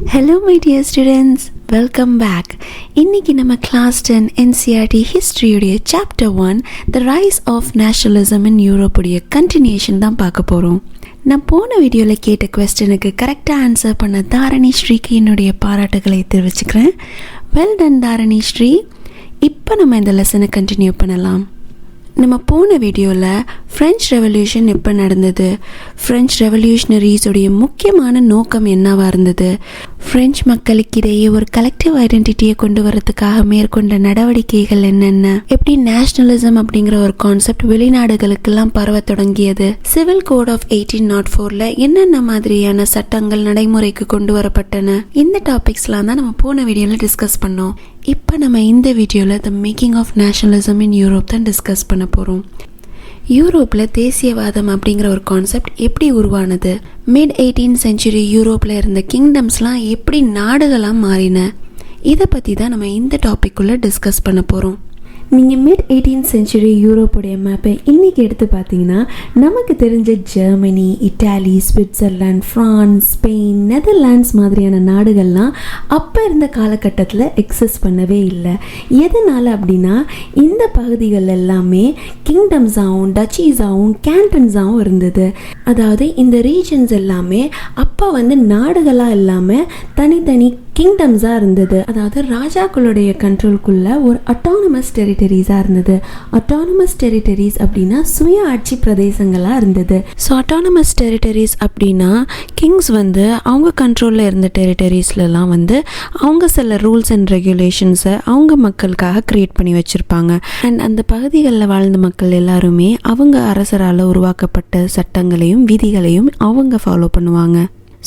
Hello my dear students, welcome back. இன்னைக்கு நம்ம class 10 Ncert History உடைய Chapter 1 The Rise of Nationalism in Europe உடைய continuation தான் பார்க்க போகிறோம். நான் போன வீடியோவில் கேட்ட கொஸ்டனுக்கு கரெக்டாக ஆன்சர் பண்ண தாரணி ஸ்ரீக்கு என்னுடைய பாராட்டுகளை தெரிவிச்சுக்கிறேன். Well done Dharani Sri. இப்போ நம்ம இந்த லெசனை கண்டினியூ பண்ணலாம். நம்ம போன வீடியோவில் ஃப்ரெஞ்ச் ரெவல்யூஷன் எப்போ நடந்தது, ஃப்ரெஞ்ச் ரெவல்யூஷனரிஸுடைய முக்கியமான நோக்கம் என்னவாக இருந்தது, ஃப்ரெஞ்ச் மக்களுக்கிடையே ஒரு கலெக்டிவ் ஐடென்டிட்டியை கொண்டு வரதுக்காக மேற்கொண்ட நடவடிக்கைகள் என்னென்ன, எப்படி நேஷனலிசம் அப்படிங்கிற ஒரு கான்செப்ட் வெளிநாடுகளுக்கெல்லாம் பரவ தொடங்கியது, சிவில் கோட் ஆஃப் 1804 என்னென்ன மாதிரியான சட்டங்கள் நடைமுறைக்கு கொண்டு வரப்பட்டன, இந்த டாபிக்ஸ்லாம் தான் நம்ம போன வீடியோவில் டிஸ்கஸ் பண்ணோம். இப்போ நம்ம இந்த வீடியோவில் the making of nationalism in Europe தான் டிஸ்கஸ் பண்ண போகிறோம். யூரோப்பில் தேசியவாதம் அப்படிங்கிற ஒரு கான்செப்ட் எப்படி உருவானது, மிட் 18th century யூரோப்பில் இருந்த கிங்டம்ஸ்லாம் எப்படி நாடுகளாக மாறின, இதை பற்றி தான் நம்ம இந்த டாபிக்குள்ளே டிஸ்கஸ் பண்ண போகிறோம். நீங்கள் மிட் 18th century யூரோப்புடைய மேப்பை இன்றைக்கி எடுத்து பார்த்தீங்கன்னா நமக்கு தெரிஞ்ச Germany, Italy, Switzerland, France, Spain, Netherlands மாதிரியான நாடுகள்லாம் அப்போ இருந்த காலகட்டத்தில் எக்ஸிஸ்ட் பண்ணவே இல்லை. எதனால் அப்படின்னா இந்த பகுதிகள் எல்லாமே கிங்டம்ஸாகவும் டச்சீஸாகவும் கேண்டன்ஸாகவும் இருந்தது. அதாவது இந்த ரீஜன்ஸ் எல்லாமே அப்போ நாடுகளாக இல்லாமல் தனித்தனி கிங்டம்ஸாக இருந்தது. அதாவது ராஜாக்களுடைய கண்ட்ரோல்குள்ளே ஒரு அட்டானமஸ் டெரிட்டரிஸாக இருந்தது. அட்டானமஸ் டெரிட்டரிஸ் அப்படின்னா சுய ஆட்சி பிரதேசங்களாக இருந்தது. ஸோ அட்டானமஸ் டெரிட்டரிஸ் அப்படின்னா கிங்ஸ் அவங்க கண்ட்ரோலில் இருந்த டெரிட்டரிஸ்லாம் அவங்க சில ரூல்ஸ் அண்ட் ரெகுலேஷன்ஸை அவங்க மக்களுக்காக க்ரியேட் பண்ணி வச்சுருப்பாங்க. அண்ட் அந்த பகுதிகளில் வாழ்ந்த மக்கள் எல்லாருமே அவங்க அரசரால் உருவாக்கப்பட்ட சட்டங்களையும் விதிகளையும் அவங்க ஃபாலோ பண்ணுவாங்க.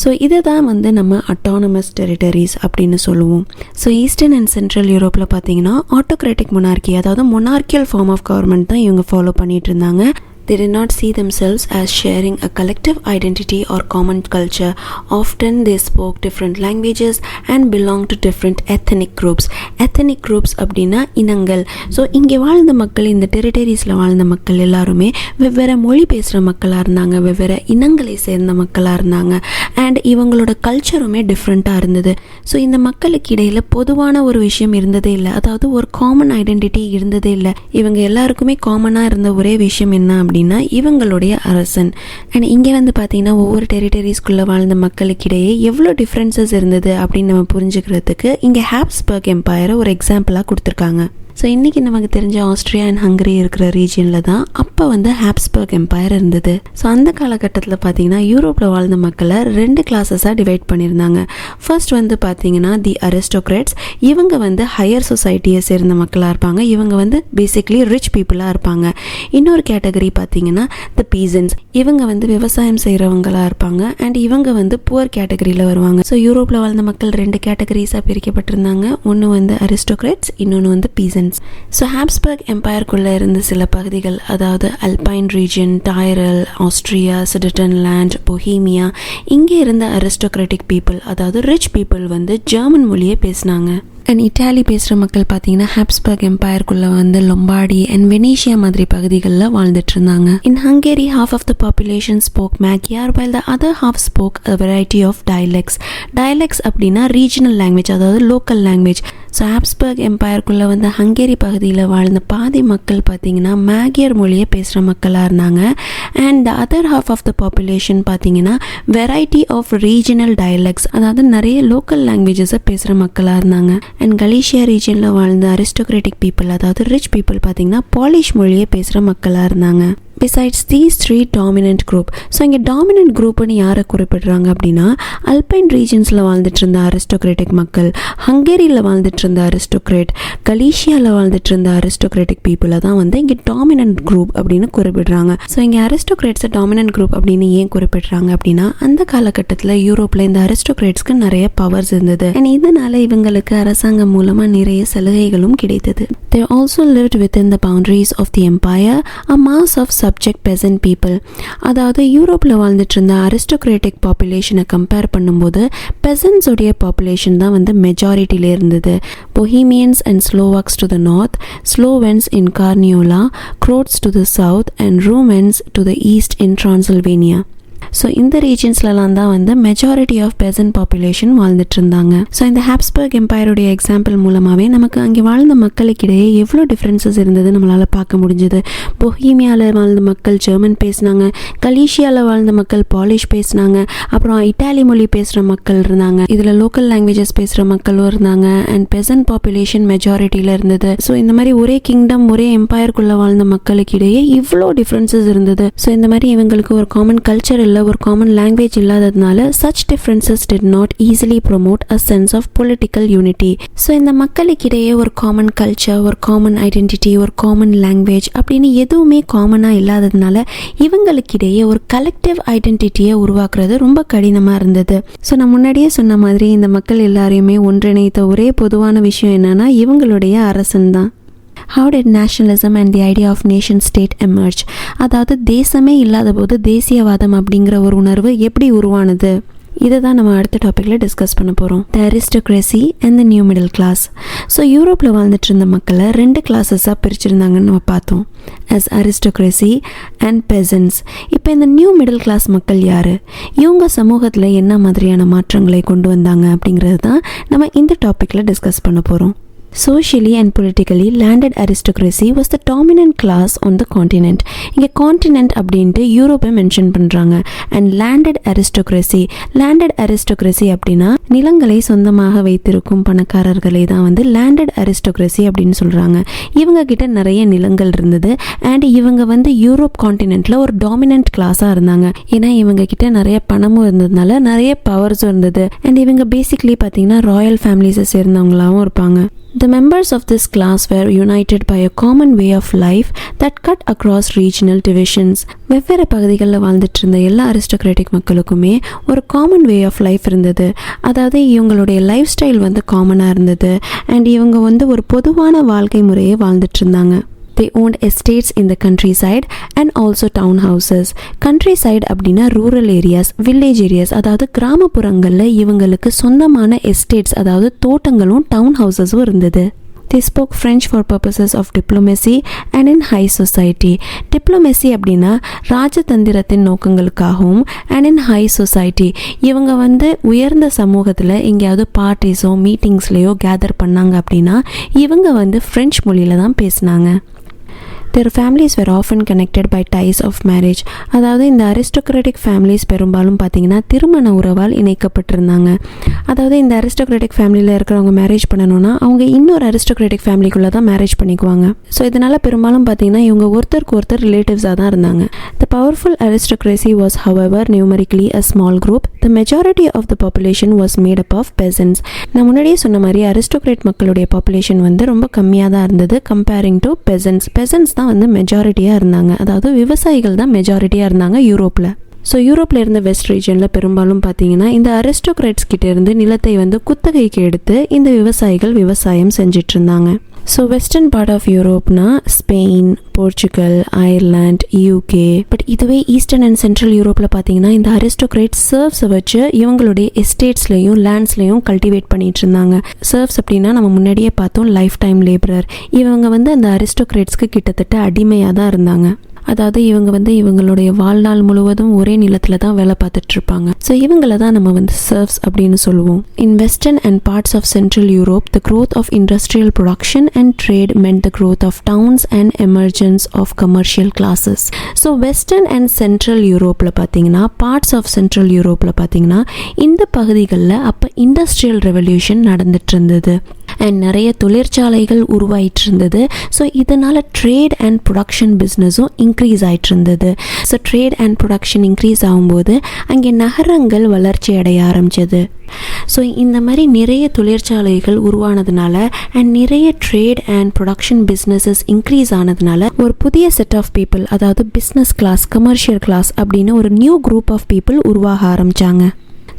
ஸோ இதை தான் நம்ம அட்டானமஸ் டெரிட்டரிஸ் அப்படின்னு சொல்லுவோம். ஸோ ஈஸ்டர்ன் அண்ட் சென்ட்ரல் யூரோப்பில் பார்த்தீங்கன்னா ஆட்டோக்ராட்டிக் மொனார்கி, அதாவது மொனார்கியல் ஃபார்ம் ஆஃப் கவர்மெண்ட் தான் இவங்க ஃபாலோ பண்ணிட்டு இருந்தாங்க. They did not see themselves as sharing a collective identity or common culture. Often they spoke different languages and belonged to different ethnic groups. Ethnic groups அப்படின்னா இனங்கள். So இங்கே வாழ்ந்த மக்கள், இந்த டெரிட்டரிஸில் வாழ்ந்த மக்கள் எல்லாருமே வெவ்வேறு மொழி பேசுகிற மக்களாக இருந்தாங்க, வெவ்வேறு இனங்களை சேர்ந்த மக்களாக இருந்தாங்க. அண்ட் இவங்களோட கல்ச்சருமே டிஃப்ரெண்ட்டாக இருந்தது. ஸோ இந்த மக்களுக்கு இடையில் பொதுவான ஒரு விஷயம் இருந்ததே இல்லை, அதாவது ஒரு காமன் ஐடென்டிட்டி இருந்ததே இல்லை. இவங்க எல்லாருக்குமே காமனாக இருந்த ஒரே விஷயம் என்ன அப்படின்னா இவங்களுடைய அரசன். அண்ட் இங்கே பார்த்தீங்கன்னா ஒவ்வொரு டெரிட்டரிஸ்குள்ளே வாழ்ந்த மக்களுக்கிடையே எவ்வளோ டிஃப்ரென்சஸ் இருந்தது அப்படின்னு நம்ம புரிஞ்சுக்கிறதுக்கு இங்கே ஹாப்ஸ்பர்க் எம்பையரை ஒரு எக்ஸாம்பிளாக கொடுத்துருக்காங்க. ஸோ இன்றைக்கி நமக்கு தெரிஞ்ச ஆஸ்ட்ரியா அண்ட் ஹங்கரி இருக்கிற ரீஜியனில் தான் அப்போ ஹாப்ஸ்பர்க் எம்பையர் இருந்தது. ஸோ அந்த காலகட்டத்தில் பார்த்தீங்கன்னா யூரோப்பில் வாழ்ந்த மக்களை 2 கிளாஸஸாக டிவைட் பண்ணியிருந்தாங்க. ஃபர்ஸ்ட் பார்த்தீங்கன்னா தி அரிஸ்டோக்ராட்ஸ். இவங்க ஹையர் சொசைட்டியை சேர்ந்த மக்களாக இருப்பாங்க. இவங்க பேசிக்லி ரிச் பீப்புளாக இருப்பாங்க. இன்னொரு கேட்டகரி பார்த்தீங்கன்னா தி பீசன்ஸ். இவங்க விவசாயம் செய்கிறவங்களாக இருப்பாங்க. அண்ட் இவங்க புவர் கேட்டகரியில் வருவாங்க. ஸோ யூரோப்பில் வாழ்ந்த மக்கள் 2 கேட்டகரிஸாக பிரிக்கப்பட்டிருந்தாங்க. ஒன்று அரிஸ்டோக்ராட்ஸ், இன்னொன்று பீசன்ஸ். ஸோ ஹாப்ஸ்பர்க் எம்பையருக்குள்ளே இருந்த சில பகுதிகள், அதாவது அல்பைன் ரீஜன், டைரல், ஆஸ்ட்ரியா, சுடெட்டன்லாண்ட், பொஹீமியா, இங்கே இருந்த அரிஸ்டோக்ராட்டிக் பீப்புள், அதாவது ரிச் பீப்புள் ஜெர்மன் மொழியை பேசினாங்க. அண்ட் இட்டாலி பேசுகிற மக்கள் பார்த்தீங்கன்னா ஹாப்ஸ்பர்க் எம்பையருக்குள்ளே லொம்பார்டி அண்ட் வெனீஷியா மாதிரி பகுதிகளில் வாழ்ந்துட்டு இருந்தாங்க. இன் Hungary half of the population spoke Magyar while the other half spoke a variety of dialects. Dialects அப்படின்னா ரீஜனல் லாங்குவேஜ், அதாவது லோக்கல் லாங்குவேஜ். ஸோ ஹாப்ஸ்பர்க் எம்பையருக்குள்ளே ஹங்கேரி பகுதியில் வாழ்ந்த பாதி மக்கள் பார்த்தீங்கன்னா மேகியர் மொழியை பேசுகிற மக்களாக இருந்தாங்க. And the other half of the population பார்த்தீங்கன்னா வெரைட்டி ஆஃப் ரீஜனல் டயலெக்ட்ஸ், அதாவது நிறைய லோக்கல் லாங்குவேஜஸை பேசுகிற மக்களாக இருந்தாங்க. அண்ட் கலீஷியா ரீஜனில் வாழ்ந்த அரிஸ்டோக்ராட்டிக் பீப்புள், அதாவது ரிச் பீப்புள் பார்த்தீங்கன்னா பாலிஷ் மொழியை பேசுகிற மக்களாக இருந்தாங்க. Besides these 3 dominant group. So இங்கே டாமினன்ட் குரூப்னு யாரை குறிப்பிடுறாங்க அப்படின்னா அல்பைன் ரீஜன்ஸில் வாழ்ந்துட்டு இருந்த அரிஸ்டோக்ராட்டிக் மக்கள், ஹங்கேரியில் வாழ்ந்துட்டு இருந்த அரிஸ்டோக்ராட், கலீஷியாவில் வாழ்ந்துட்டு இருந்த அரிஸ்டோக்ராட்டிக் பீப்புளை தான் இங்கே டாமினன்ட் குரூப் அப்படின்னு குறிப்பிடுறாங்க. ஸோ இங்கே அரிஸ்டோக்ராட்ஸை டாமினன்ட் குரூப் அப்படின்னு ஏன் குறிப்பிடுறாங்க அப்படின்னா அந்த காலகட்டத்தில் யூரோப்பில் இந்த அரிஸ்டோக்ராட்ஸ்க்கு நிறைய பவர்ஸ் இருந்தது. அண்ட் இதனால இவங்களுக்கு அரசாங்கம் மூலமாக நிறைய சலுகைகளும் கிடைத்தது. They also lived within the boundaries of the empire, a mass of subject Besant people. அதாவது யூரோப்பில் வாழ்ந்துட்டு இருந்த அரிஸ்டோக்ராட்டிக் பாப்புலேஷனை கம்பேர் பண்ணும்போது பெசன்ட்ஸோடைய பாப்புலேஷன் தான் மெஜாரிட்டியில் இருந்தது. Bohemians and Slovaks to the north, Slovenes in Carniola, Croats to the south and Rumans to the east in Transylvania. So இந்த ரீஜன்ஸ்லலாம் தான் வந்து மெஜாரிட்டி ஆஃப் பெசன்ட் பாப்புலேஷன் வாழ்ந்துட்டு இருந்தாங்க. ஸோ இந்த ஹாப்ஸ்பர்க் எம்பையருடைய எக்ஸாம்பிள் மூலமாகவே நமக்கு அங்கே வாழ்ந்த மக்களுக்கிடையே எவ்வளோ டிஃப்ரென்சஸ் இருந்தது நம்மளால் பார்க்க முடிஞ்சது. பொஹீமியாவில் வாழ்ந்த மக்கள் ஜெர்மன் பேசினாங்க, கலீஷியாவில் வாழ்ந்த மக்கள் பாலிஷ் பேசினாங்க, அப்புறம் இட்டாலி மொழி பேசுகிற மக்கள் இருந்தாங்க, இதில் லோக்கல் லாங்குவேஜஸ் பேசுகிற மக்களும் இருந்தாங்க, அண்ட் பெசன்ட் பாப்புலேஷன் மெஜாரிட்டியில் இருந்தது. ஸோ இந்த மாதிரி ஒரே கிங்டம் ஒரே எம்பையருக்குள்ளே வாழ்ந்த மக்களுக்கிடையே இவ்வளோ டிஃப்ரென்சஸ் இருந்தது. ஸோ இந்த மாதிரி இவங்களுக்கு ஒரு காமன் கல்ச்சர் இல்லை, ஒரு காமன் லாங்குவேஜ் இல்லாததுனால such differences did not easily promote a sense of political unity. So இந்த மக்களுக்கிடையே ஒரு காமன் கல்ச்சர், ஒரு காமன் ஐடென்டிட்டி, ஒரு காமன் லாங்குவேஜ் அப்படின்னு எதுவுமே காமனாக இல்லாததுனால இவங்களுக்கிடையே ஒரு கலெக்டிவ் ஐடென்டிட்டியை உருவாக்குறது ரொம்ப கடினமாக இருந்தது. ஸோ நான் முன்னாடியே சொன்ன மாதிரி இந்த மக்கள் எல்லாரையுமே ஒன்றிணைத்த ஒரே பொதுவான விஷயம் என்னன்னா இவங்களுடைய அரசன் தான். How did nationalism and the idea of nation state emerge? அதாவது தேசமே இல்லாத போது தேசியவாதம் அப்படிங்கிற ஒரு உணர்வு எப்படி உருவானது? இதை தான் நம்ம அடுத்த டாப்பிக்கில் டிஸ்கஸ் பண்ண போகிறோம். The aristocracy and the new middle class. So யூரோப்பில் வாழ்ந்துட்டு இருந்த மக்களை 2 கிளாஸஸாக பிரிச்சிருந்தாங்கன்னு நம்ம பார்த்தோம், அஸ் அரிஸ்டோக்ரஸி அண்ட் பெசன்ஸ். இப்போ இந்த நியூ மிடில் கிளாஸ் மக்கள் யார், இவங்க சமூகத்தில் என்ன மாதிரியான மாற்றங்களை கொண்டு வந்தாங்க அப்படிங்கிறது தான் நம்ம இந்த டாப்பிக்கில் டிஸ்கஸ் பண்ண போகிறோம். Socially and politically, landed aristocracy was the dominant class on the continent. இங்கே கான்டினென்ட் அப்படின்ட்டு யூரோப்பை மென்ஷன் பண்ணுறாங்க. அண்ட் லேண்டட் அரிஸ்டோக்ரஸி அப்படின்னா நிலங்களை சொந்தமாக வைத்திருக்கும் பணக்காரர்களை தான் வந்து லேண்டட் அரிஸ்டோக்ரஸி அப்படின்னு சொல்கிறாங்க. இவங்க கிட்ட நிறைய நிலங்கள் இருந்தது அண்ட் இவங்க வந்து யூரோப் கான்டினென்ட்டில் ஒரு டாமினன்ட் கிளாஸாக இருந்தாங்க. ஏன்னா இவங்க கிட்ட நிறைய பணமும் இருந்ததுனால நிறைய பவர்ஸும் இருந்தது. அண்ட் இவங்க பேசிக்லி பார்த்தீங்கன்னா ராயல் ஃபேமிலிஸை சேர்ந்தவங்களாகவும் இருப்பாங்க. The members of this class were united by a common way of life that cut across regional divisions. வெவ்வேறு பகுதிகளில் வாழ்ந்துட்டு இருந்த எல்லா அரிஸ்டோக்ராட்டிக் மக்களுக்குமே ஒரு காமன் வே ஆஃப் லைஃப் இருந்தது. அதாவது இவங்களுடைய லைஃப் ஸ்டைல் வந்து காமனாக இருந்தது அண்ட் இவங்க வந்து ஒரு பொதுவான வாழ்க்கை முறையை வாழ்ந்துட்டு இருந்தாங்க. They owned estates in the countryside and also townhouses. Countryside அப்படின்னா ரூரல் ஏரியாஸ், வில்லேஜ் ஏரியாஸ், அதாவது கிராமப்புறங்களில் இவங்களுக்கு சொந்தமான எஸ்டேட்ஸ் அதாவது தோட்டங்களும் டவுன் ஹவுசஸும் இருந்தது. They spoke French for purposes of diplomacy and in high society. Diplomacy அப்படின்னா ராஜதந்திரத்தின் நோக்கங்களுக்காகவும் and in high society இவங்க வந்து உயர்ந்த சமூகத்தில் எங்கேயாவது பார்ட்டிஸோ மீட்டிங்ஸ்லேயோ கேதர் பண்ணாங்க அப்படின்னா இவங்க வந்து ஃப்ரெஞ்ச் மொழியில் தான் பேசினாங்க. Their families were often connected by ties of marriage. அதாவது இந்த அரிஸ்டோக்ராட்டிக் ஃபேமிலிஸ் பெரும்பாலும் பார்த்தீங்கன்னா திருமண உறவால் இணைக்கப்பட்டிருந்தாங்க. அதாவது இந்த அரிஸ்டோக்ராட்டிக் ஃபேமிலியில் இருக்கிறவங்க மேரேஜ் பண்ணணும்னா அவங்க இன்னொரு அரிஸ்டோக்ராட்டிக் ஃபேமிலிக்குள்ளே தான் மேரேஜ் பண்ணிக்குவாங்க. ஸோ இதனால் பெரும்பாலும் பார்த்தீங்கன்னா இவங்க ஒருத்தருக்கு ஒருத்தர் ரிலேட்டிவ்ஸாக தான் இருந்தாங்க. The powerful aristocracy was however numerically a small group. The majority of the population was made up of peasants. நான் முன்னாடியே சொன்ன மாதிரி அரிஸ்டோக்ராட் மக்களுடைய பாப்புலேஷன் வந்து ரொம்ப கம்மியாக தான் இருந்தது கம்பேரிங் டு பெசன்ஸ் தான் வந்து மெஜாரிட்டியாக இருந்தாங்க. அதாவது விவசாயிகள் தான் மெஜாரிட்டியாக இருந்தாங்க யூரோப்பில். ஸோ யூரோப்பில் இருந்த வெஸ்ட் ரீஜனில் பெரும்பாலும் பார்த்தீங்கன்னா இந்த அரிஸ்டோக்ராட்ஸ் கிட்ட இருந்து நிலத்தை வந்து குத்தகைக்கு எடுத்து இந்த விவசாயிகள் விவசாயம் செஞ்சிட்டு இருந்தாங்க. ஸோ வெஸ்டர்ன் பார்ட் ஆஃப் யூரோப்னா Spain, Portugal, Ireland, UK. But இதுவே ஈஸ்டர்ன் அண்ட் சென்ட்ரல் யூரோப்பில் பார்த்தீங்கன்னா இந்த அரிஸ்டோக்ராட் சர்வ்ஸை வச்சு இவங்களுடைய எஸ்டேட்ஸ்லையும் லேண்ட்ஸ்லையும் கல்டிவேட் பண்ணிட்டு இருந்தாங்க. சர்வ்ஸ் அப்படின்னா நம்ம முன்னாடியே பார்த்தோம் லைஃப் டைம் லேபரர். இவங்க வந்து அந்த அரிஸ்டோக்ராட்ஸ்க்கு கிட்டத்தட்ட அடிமையாக தான் இருந்தாங்க. அதாவது இவங்க வந்து இவங்களுடைய வாழ்நாள் முழுவதும் ஒரே நிலத்தில் தான் வேலை பார்த்துட்டு இருப்பாங்க. ஸோ இவங்கள தான் நம்ம வந்து சர்வ்ஸ் அப்படின்னு சொல்லுவோம். In western and parts of central Europe the growth of industrial production and trade meant the growth of towns and emergence of commercial classes. So western and central யூரோப்பில் பார்த்தீங்கன்னா பார்ட்ஸ் ஆஃப் சென்ட்ரல் யூரோப்பில் பார்த்தீங்கன்னா இந்த பகுதிகளில் அப்போ industrial revolution நடந்துட்டு இருந்தது and நிறைய தொழிற்சாலைகள் உருவாயிட்டு இருந்தது. ஸோ இதனால் ட்ரேட் அண்ட் ப்ரொடக்ஷன் பிஸ்னஸும் இன்க்ரீஸ் ஆகிட்டு இருந்தது. So trade and production increase ஆகும்போது அங்கே நகரங்கள் வளர்ச்சி அடைய ஆரம்பிச்சது. ஸோ இந்த மாதிரி நிறைய தொழிற்சாலைகள் உருவானதுனால அண்ட் நிறைய trade and production businesses increase ஆனதுனால ஒரு புதிய செட் ஆஃப் பீப்புள், அதாவது பிஸ்னஸ் கிளாஸ், கமர்ஷியல் கிளாஸ் அப்படின்னு ஒரு நியூ குரூப் ஆஃப் பீப்புள் உருவாக ஆரம்பித்தாங்க.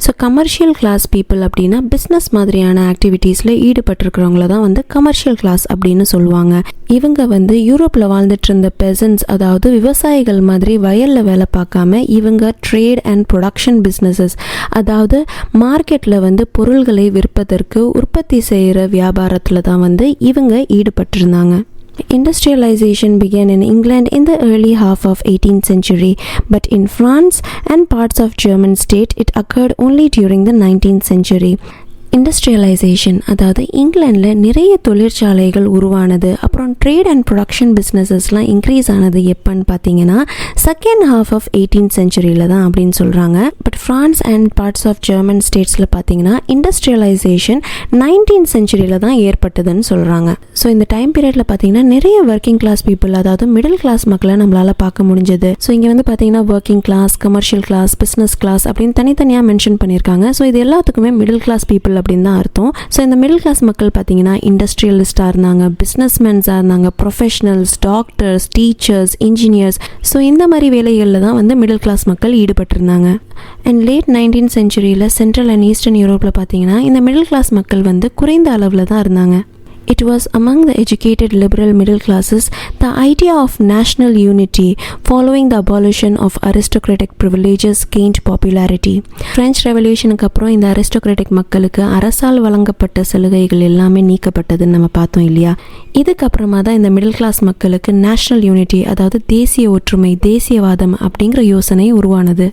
ஸோ கமர்ஷியல் கிளாஸ் பீப்புள் அப்படின்னா பிஸ்னஸ் மாதிரியான ஆக்டிவிட்டீஸில் ஈடுபட்டிருக்கிறவங்கள தான் வந்து கமர்ஷியல் கிளாஸ் அப்படின்னு சொல்லுவாங்க. இவங்க வந்து யூரோப்பில் வாழ்ந்துட்டு இருந்த பெசன்ஸ், அதாவது விவசாயிகள் மாதிரி வயலில் வேலை பார்க்காம இவங்க ட்ரேட் அண்ட் ப்ரொடக்ஷன் பிஸ்னஸஸ், அதாவது மார்க்கெட்டில் வந்து பொருள்களை விற்பதற்கு உற்பத்தி செய்கிற வியாபாரத்தில் தான் வந்து இவங்க ஈடுபட்டிருந்தாங்க. Industrialization began in England in the early half of 18th century, but in France and parts of German state it occurred only during the 19th century. Industrialisation, அதாவது இங்கிலாண்டில் நிறைய தொழிற்சாலைகள் உருவானது, அப்புறம் ட்ரேட் அண்ட் ப்ரொடக்ஷன் பிஸ்னஸஸ்லாம் இன்க்ரீஸ் ஆனது எப்போன்னு பார்த்தீங்கன்னா second half of 18th சென்ச்சுரியில் தான் அப்படின்னு சொல்கிறாங்க. But France and parts of German ஸ்டேட்ஸில் பார்த்தீங்கன்னா இண்டஸ்ட்ரியலைசேஷன் 19th சென்ச்சுரியில் தான் ஏற்பட்டதுன்னு சொல்கிறாங்க. ஸோ இந்த டைம் பீரியடில் பார்த்தீங்கன்னா நிறைய ஒர்க்கிங் கிளாஸ் பீப்புள், அதாவது மிடில் கிளாஸ் மக்களை நம்மளால் பார்க்க முடிஞ்சது. ஸோ இங்கே வந்து பார்த்தீங்கன்னா working class, commercial class, business class அப்படின்னு தனித்தனியாக மென்ஷன் பண்ணியிருக்காங்க. ஸோ இது எல்லாத்துக்குமே மிடில் கிளாஸ் பீப்புள் அப்படின்னு தான் அர்த்தம். ஸோ இந்த மிடில் கிளாஸ் மக்கள் பார்த்தீங்கன்னா இண்டஸ்ட்ரியலிஸ்டாக இருந்தாங்க, பிஸ்னஸ்மேன்ஸாக இருந்தாங்க, professionals, doctors, teachers, engineers. So இந்த மாதிரி வேலைகளில் தான் வந்து மிடில் கிளாஸ் மக்கள் ஈடுபட்டிருந்தாங்க. அண்ட் லேட் 19th சென்ச்சுரியில் சென்ட்ரல் அண்ட் ஈஸ்டர்ன் யூரோப்பில் பார்த்தீங்கன்னா இந்த மிடில் கிளாஸ் மக்கள் வந்து குறைந்த அளவில் தான் இருந்தாங்க. It was among the educated liberal middle classes the idea of national unity following the abolition of aristocratic privileges gained popularity. French Revolutionக்கு அப்புறம் இந்த aristocratic மக்களுக்கு அரசால் வழங்கப்பட்ட சலுகைகள் எல்லாமே நீக்கப்பட்டதுன்னு நம்ம பார்த்தோம் இல்லையா. இதுக்கப்புறமா தான் இந்த மிடில் கிளாஸ் மக்களுக்கு நேஷனல் யூனிட்டி, அதாவது தேசிய ஒற்றுமை, தேசியவாதம் அப்படிங்கிற யோசனை உருவானது.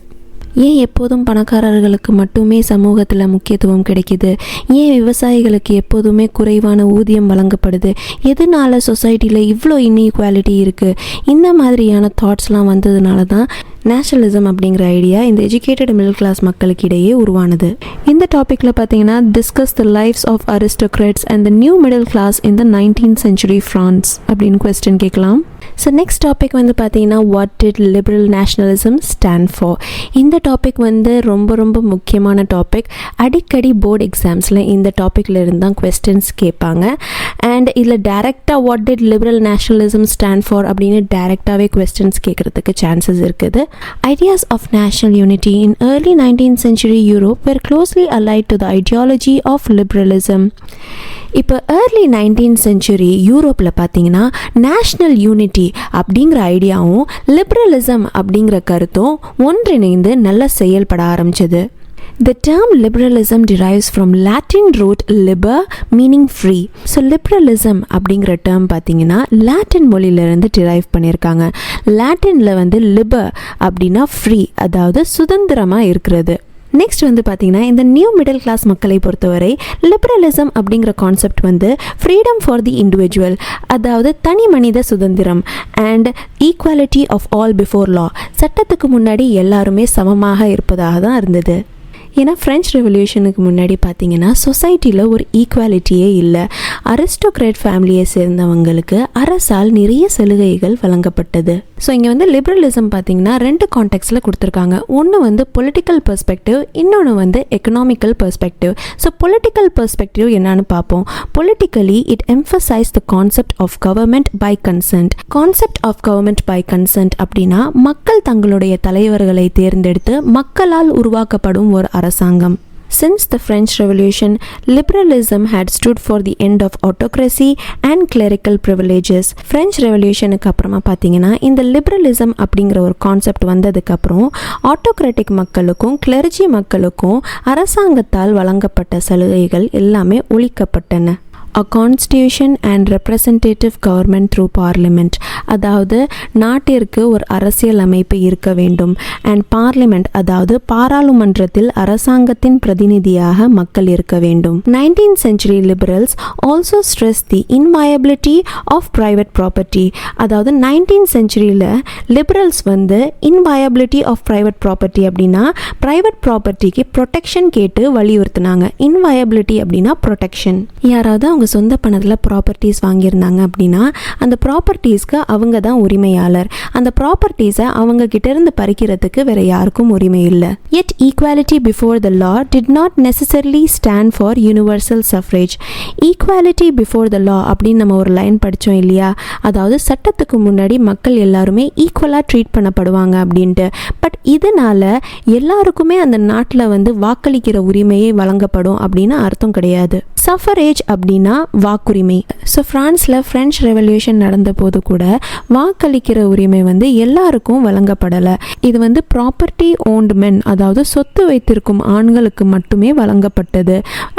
ஏன் எப்போதும் பணக்காரர்களுக்கு மட்டுமே சமூகத்தில் முக்கியத்துவம் கிடைக்குது? ஏன் விவசாயிகளுக்கு எப்போதுமே குறைவான ஊதியம் வழங்கப்படுது? எதனால சொசைட்டியில் இவ்வளோ இன்இக்வாலிட்டி இருக்குது? இந்த மாதிரியான தாட்ஸ்லாம் வந்ததுனால தான் நேஷனலிசம் அப்படிங்கிற ஐடியா இந்த எஜுகேட்டட் மிடில் கிளாஸ் மக்களுக்கு இடையே உருவானது. இந்த டாப்பிக்கில் பார்த்தீங்கன்னா discuss the lifes of aristocrats and the new middle class in the 19th century France அப்படின்னு கொஸ்டின் கேட்கலாம். ஸோ நெக்ஸ்ட் டாபிக் வந்து பார்த்தீங்கன்னா what did liberal nationalism stand for. இந்த டாபிக் வந்து ரொம்ப ரொம்ப முக்கியமான டாபிக். அடிக்கடி போர்டு எக்ஸாம்ஸில் இந்த டாப்பிக்கில் இருந்து தான் கொஸ்டின்ஸ் கேட்பாங்க. அண்ட் இதில் டேரெக்டாக what did liberal nationalism stand for அப்படின்னு டேரெக்டாகவே கொஸ்டின்ஸ் கேட்குறதுக்கு சான்சஸ் இருக்குது. Ideas of national unity in early 19th century Europe were closely allied to the ideology of liberalism. இப்போ early 19th century யூரோப்பில் பார்த்தீங்கன்னா நேஷ்னல் யூனிட்டி அப்படிங்கிற ஐடியாவும் லிபரலிசம் அப்படிங்கிற கருத்தும் ஒன்றிணைந்து நல்லா செயல்பட ஆரம்பிச்சது. The term liberalism derives from Latin root liber meaning free. So liberalism அப்படிங்கிற term பார்த்தீங்கன்னா லாட்டின் மொழியிலிருந்து டிரைவ் பண்ணியிருக்காங்க. லாட்டினில் வந்து லிபர் அப்படின்னா ஃப்ரீ, அதாவது சுதந்திரமாக இருக்கிறது. நெக்ஸ்ட் வந்து பார்த்தீங்கன்னா இந்த நியூ மிடில் கிளாஸ் மக்களை பொறுத்தவரை லிபரலிசம் அப்படிங்கிற கான்செப்ட் வந்து ஃப்ரீடம் ஃபார் தி இண்டிவிஜுவல், அதாவது தனி மனித சுதந்திரம், and equality of all before law, சட்டத்துக்கு முன்னாடி எல்லாருமே சமமாக இருப்பதாக தான் இருந்தது. ஏன்னா ஃப்ரெஞ்ச் ரெவல்யூஷனுக்கு முன்னாடி பார்த்தீங்கன்னா சொசைட்டியில் ஒரு ஈக்குவாலிட்டியே இல்லை. அரிஸ்டோக்ராட் ஃபேமிலியை சேர்ந்தவங்களுக்கு அரசால் நிறைய சலுகைகள் வழங்கப்பட்டது. ஸோ இங்கே வந்து லிபரலிசம் பார்த்தீங்கன்னா ரெண்டு கான்டெக்ட்ஸில் கொடுத்துருக்காங்க. ஒன்று வந்து பொலிட்டிக்கல் பெர்ஸ்பெக்டிவ், இன்னொன்று வந்து economical perspective. So political perspective என்னன்னு பார்ப்போம். Politically it emphasise the concept of government by consent. Concept of government by consent அப்படின்னா மக்கள் தங்களுடைய தலைவர்களை தேர்ந்தெடுத்து மக்களால் உருவாக்கப்படும் ஒரு அரசாங்கம். Since the French Revolution, liberalism had stood for the end of autocracy and clerical privileges. French Revolutionக்கு அப்புறமா பார்த்தீங்கன்னா இந்த லிபரலிசம் அப்படிங்கிற ஒரு கான்செப்ட் வந்ததுக்கு அப்புறம் ஆட்டோக்ராட்டிக் மக்களுக்கும் கிளர்ஜி மக்களுக்கும் அரசாங்கத்தால் வழங்கப்பட்ட சலுகைகள் எல்லாமே ஒழிக்கப்பட்டன. A constitution and representative government through parliament, அதாவது நாட்டிற்கு ஒரு அரசியல் அமைப்பு இருக்க வேண்டும், அண்ட் பார்லிமெண்ட் அதாவது பாராளுமன்றத்தில் அரசாங்கத்தின் பிரதிநிதியாக மக்கள் இருக்க வேண்டும். 19th century liberals also stressed the inviolability of private property, அதாவது 19th centuryல லிபரல்ஸ் வந்து inviolability of private property அப்படின்னா private propertyக்கு ப்ரொடெக்ஷன் கேட்டு வலியுறுத்தினாங்க. inviolability அப்படின்னா ப்ரொடெக்ஷன். யாராவது அவங்க சொந்த பணத்தில் ப்ராப்பர்ட்டிஸ் வாங்கியிருந்தாங்க அப்படின்னா அந்த ப்ராப்பர்ட்டிஸ்க்கு அவங்க தான் உரிமையாளர். அந்த ப்ராப்பர்ட்டிஸை அவங்க கிட்ட இருந்து பறிக்கிறதுக்கு வேற யாருக்கும் உரிமை இல்லை. Yet equality before the law did not necessarily stand for universal suffrage. Equality before the law அப்படின்னு நம்ம ஒரு லைன் படித்தோம் இல்லையா, அதாவது சட்டத்துக்கு முன்னாடி மக்கள் எல்லாருமே ஈக்குவலாக ட்ரீட் பண்ணப்படுவாங்க அப்படின்ட்டு. பட் இதனால எல்லாருக்குமே அந்த நாட்டில் வந்து வாக்களிக்கிற உரிமையை வழங்கப்படும் அப்படின்னு அர்த்தம் கிடையாது. சஃபரேஜ் அப்படின்னா வாக்குரிமை. ஸோ ஃப்ரான்ஸில் ஃப்ரெஞ்ச் ரெவல்யூஷன் நடந்த போது கூட வாக்களிக்கிற உரிமை வந்து எல்லாருக்கும் வழங்கப்படலை. இது வந்து ப்ராப்பர்ட்டி ஓன்ட் மென், அதாவது சொத்து வைத்திருக்கும் ஆண்களுக்கு மட்டுமே வழங்கப்பட்டது.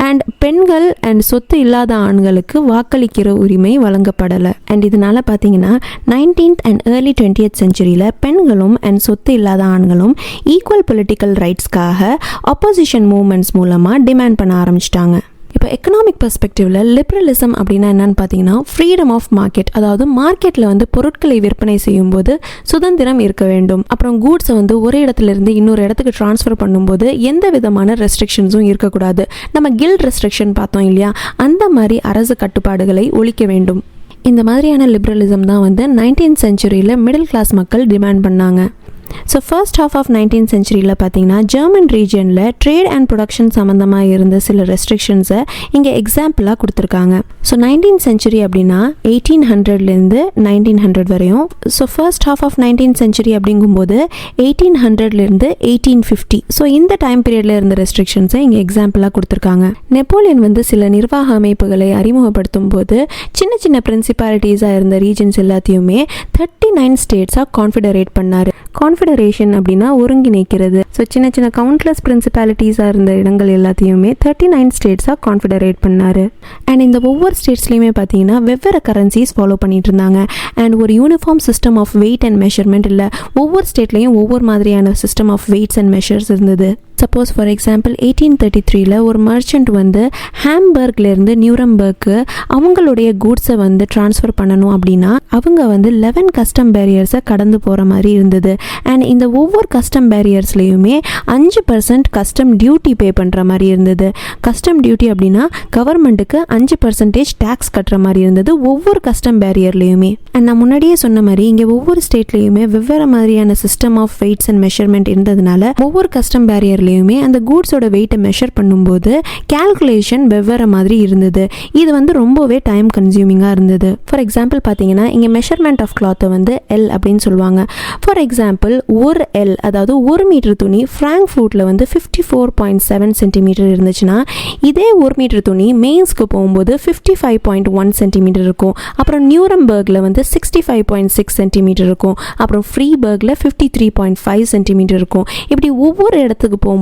அண்ட் பெண்கள் அண்ட் சொத்து இல்லாத ஆண்களுக்கு வாக்களிக்கிற உரிமை வழங்கப்படலை. அண்ட் இதனால பார்த்தீங்கன்னா 19th அண்ட் ஏர்லி 20th செஞ்சுரியில் பெண்களும் அண்ட் சொத்து இல்லாத ஆண்களும் ஈக்குவல் பொலிட்டிக்கல் ரைட்ஸ்க்காக ஆப்போசிஷன் மூவ்மெண்ட்ஸ் மூலமாக டிமாண்ட் பண்ண ஆரம்பிச்சிட்டாங்க. இப்போ எக்கனாமிக் பெர்ஸ்பெக்டிவில் லிபரலிசம் அப்படின்னா என்னன்னு பார்த்தீங்கன்னா ஃப்ரீடம் ஆஃப் மார்க்கெட், அதாவது மார்க்கெட்டில் வந்து பொருட்களை விற்பனை செய்யும்போது சுதந்திரம் இருக்க வேண்டும். அப்புறம் கூட்ஸை வந்து ஒரு இடத்துலேருந்து இன்னொரு இடத்துக்கு ட்ரான்ஸ்ஃபர் பண்ணும்போது எந்த விதமான ரெஸ்ட்ரிக்ஷன்ஸும் இருக்கக்கூடாது. நம்ம கில்ட் ரெஸ்ட்ரிக்ஷன் பார்த்தோம் இல்லையா, அந்த மாதிரி அரசு கட்டுப்பாடுகளை ஒழிக்க வேண்டும். இந்த மாதிரியான லிபரலிசம் தான் வந்து 19th செஞ்சுரியில் மிடில் கிளாஸ் மக்கள் டிமாண்ட் பண்ணாங்க. So first half of 19th செஞ்சுரியில் பார்த்தீங்கன்னா ஜெர்மன் ரீஜனில் ட்ரேட் அண்ட் ப்ரொடக்ஷன் சம்மந்தமாக இருந்த சில ரெஸ்ட்ரிக்ஷன்ஸை இங்கே எக்ஸாம்பிளாக கொடுத்துருக்காங்க. ஸோ 19th செஞ்சுரி அப்படின்னா 1800லேருந்து 1900 வரையும். So first half of 19th century அப்படிங்கும்போது 1800லேருந்து 1850. ஸோ இந்த டைம் பீரியடில் இருந்த ரெஸ்ட்ரிக்ஷன்ஸை இங்கே எக்ஸாம்பிளாக கொடுத்துருக்காங்க. நெப்போலியன் வந்து சில நிர்வாக அமைப்புகளை அறிமுகப்படுத்தும் போது சின்ன சின்ன பிரின்சிபாலிட்டிஸாக இருந்த ரீஜன்ஸ் எல்லாத்தையுமே 39 ஸ்டேட்ஸாக கான்ஃபெடரேட் பண்ணார். கான்ஃபெடரேஷன் அப்படின்னா ஒருங்கிணைக்கிறது. ஸோ சின்ன சின்ன கவுண்ட்லெஸ் பிரின்சிபாலிட்டிஸாக இருந்த இடங்கள் எல்லாத்தையுமே 39 ஸ்டேட்ஸாக கான்ஃபெடரேட் பண்ணார். அண்ட் இந்த ஒவ்வொரு ஸ்டேட்ஸ்லையுமே பார்த்தீங்கன்னா வெவ்வேறு கரன்சிஸ் ஃபாலோ பண்ணிட்டு இருந்தாங்க. அண்ட் ஒரு uniform system of weight and measurement இல்லை, ஒவ்வொரு ஸ்டேட்லையும் ஒவ்வொரு மாதிரியான system of weights and measures இருந்தது. சப்போஸ் ஃபார் எக்ஸாம்பிள் 1833 ஒரு மர்ச்சன்ட் வந்து ஹாம்பர்க்லேருந்து நியூரம்பர்க்கு அவங்களுடைய கூட்ஸை வந்து ட்ரான்ஸ்ஃபர் பண்ணணும் அப்படின்னா அவங்க வந்து 11 கஸ்டம் பேரியர்ஸை கடந்து போகிற மாதிரி இருந்தது. அண்ட் இந்த ஒவ்வொரு கஸ்டம் பேரியர்ஸ்லேயுமே 5% கஸ்டம் டியூட்டி பே பண்ணுற மாதிரி இருந்தது. கஸ்டம் டியூட்டி அப்படின்னா கவர்மெண்ட்டுக்கு 5% டேக்ஸ் கட்டுற மாதிரி இருந்தது ஒவ்வொரு கஸ்டம் பேரியர்லேயுமே. அண்ட் நான் முன்னாடியே சொன்ன மாதிரி இங்கே ஒவ்வொரு ஸ்டேட்லேயுமே வெவ்வேறு மாதிரியான system of weights and measurement இருந்ததுனால ஒவ்வொரு கஸ்டம் பேரியர் அந்த கூட்ஸோட வெயிட்டை மெஷர் பண்ணும்போது கால்குலேஷன் வெவ்வேறு மாதிரி இருந்தது. இது வந்து ரொம்பவே டைம் கன்சியூமிங்காக இருந்தது. ஃபார் எக்ஸாம்பிள் பார்த்தீங்கன்னா இங்கே மெஷர்மெண்ட் ஆஃப் கிளாத்தை வந்து எல் அப்படின்னு சொல்லுவாங்க. ஃபார் எக்ஸாம்பிள் ஒரு எல், அதாவது 1 மீட்டர் துணி ஃப்ராங்க்ஃபர்ட்டில் வந்து 54.7 சென்டிமீட்டர் இருந்துச்சுன்னா இதே 1 மீட்டர் துணி மெயின்ஸ்க்கு போகும்போது 55.1 சென்டிமீட்டர் இருக்கும். அப்புறம் நியூரம்பர்கில் வந்து 65.6 சென்டிமீட்டர் இருக்கும். அப்புறம் ஃப்ரீபர்கில் 53.5 சென்டிமீட்டர் இருக்கும். இப்படி ஒவ்வொரு இடத்துக்கு போகும்போதும்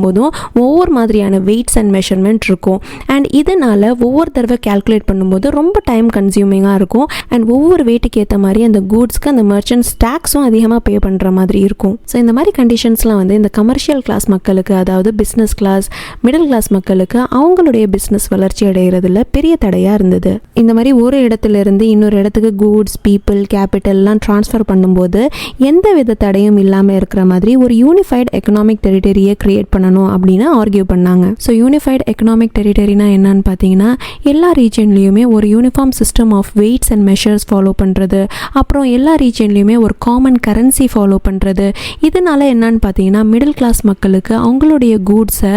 ஒவ்வொரு மாதிரியான வெயிட்ஸ் அண்ட் மெஷர்மெண்ட் இருக்கும். அண்ட் இதனால ஒவ்வொரு தடவை கால்குலேட் பண்ணும்போது ரொம்ப டைம் கன்சியூமிங்காக இருக்கும். அண்ட் ஒவ்வொரு வெயிட்டுக்கு ஏற்ற மாதிரி அந்த கூட்ஸ்க்கு அந்த மர்ச்சன்ட்ஸ் டேக்ஸும் அதிகமாக பே பண்ணுற மாதிரி இருக்கும். ஸோ இந்த மாதிரி கண்டிஷன்ஸ்லாம் வந்து இந்த கமர்ஷியல் கிளாஸ் மக்களுக்கு, அதாவது பிஸ்னஸ் கிளாஸ், மிடில் கிளாஸ் மக்களுக்கு அவங்களுடைய பிஸ்னஸ் வளர்ச்சி அடைகிறதுல பெரிய தடையாக இருந்தது. இந்த மாதிரி ஒரு இடத்துல இருந்து இன்னொரு இடத்துக்கு கூட்ஸ், பீப்புள், கேபிட்டல்லாம் ட்ரான்ஸ்ஃபர் பண்ணும்போது எந்த வித தடையும் இல்லாமல் இருக்கிற மாதிரி ஒரு யூனிஃபைடு எக்கனாமிக் டெரிட்டரியை கிரியேட் பண்ணணும் அப்படின்னு ஆர்கியூ பண்ணாங்க. ஸோ யூனிஃபைடு எக்கனாமிக் டெரிட்டரினா என்னன்னு பார்த்தீங்கன்னா எல்லா ரீஜன்லையுமே ஒரு uniform system of weights and measures follow பண்ணுறது, அப்புறம் எல்லா ரீஜன்லையுமே ஒரு காமன் கரன்சி ஃபாலோ பண்ணுறது. இதனால என்னன்னு பார்த்தீங்கன்னா மிடில் கிளாஸ் மக்களுக்கு அவங்களுடைய கூட்ஸை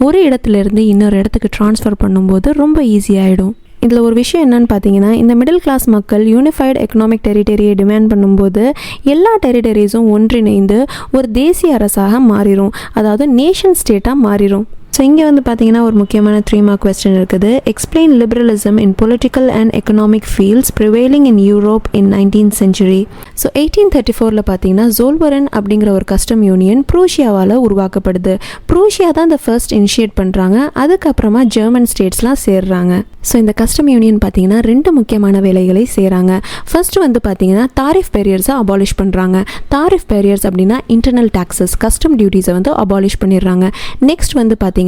ஒரு இடத்துல இருந்து இன்னொரு இடத்துக்கு ட்ரான்ஸ்ஃபர் பண்ணும்போது ரொம்ப ஈஸியாகிடும். இதில் ஒரு விஷயம் என்னன்னு பார்த்தீங்கன்னா இந்த மிடில் கிளாஸ் மக்கள் யூனிஃபைடு எக்கனாமிக் டெரிட்டரியை டிமாண்ட் பண்ணும்போது எல்லா டெரிட்டரிஸும் ஒன்றிணைந்து ஒரு தேசிய அரசாக மாறிடும், அதாவது நேஷன் ஸ்டேட்டாக மாறிடும். ஸோ இங்கே வந்து பார்த்தீங்கன்னா ஒரு முக்கியமான 3 மார்க் கொஸ்டின் இருக்குது. Explain liberalism in political and economic fields prevailing in Europe in 19th century. So 1834 பார்த்தீங்கன்னா ஜோல்பரன் அப்படிங்கிற ஒரு கஸ்டம் யூனியன் ப்ரூஷியாவால் உருவாக்கப்படுது. ப்ரூஷியா தான் இந்த ஃபர்ஸ்ட் இனிஷியேட் பண்ணுறாங்க. அதுக்கப்புறமா ஜெர்மன் ஸ்டேட்ஸ்லாம் சேர்றாங்க. ஸோ இந்த கஸ்டம் யூனியன் பார்த்தீங்கன்னா 2 முக்கியமான வேலைகளை செய்கிறாங்க. ஃபர்ஸ்ட் வந்து பார்த்தீங்கன்னா தாரிஃப் பேரியர்ஸை அபாலிஷ் பண்ணுறாங்க. தாரிஃப் பேரியர்ஸ் அப்படின்னா இன்டர்னல் டாக்ஸஸ், கஸ்டம் டியூட்டிஸை வந்து அபாலிஷ் பண்ணிடுறாங்க. நெக்ஸ்ட் வந்து பார்த்தீங்கன்னா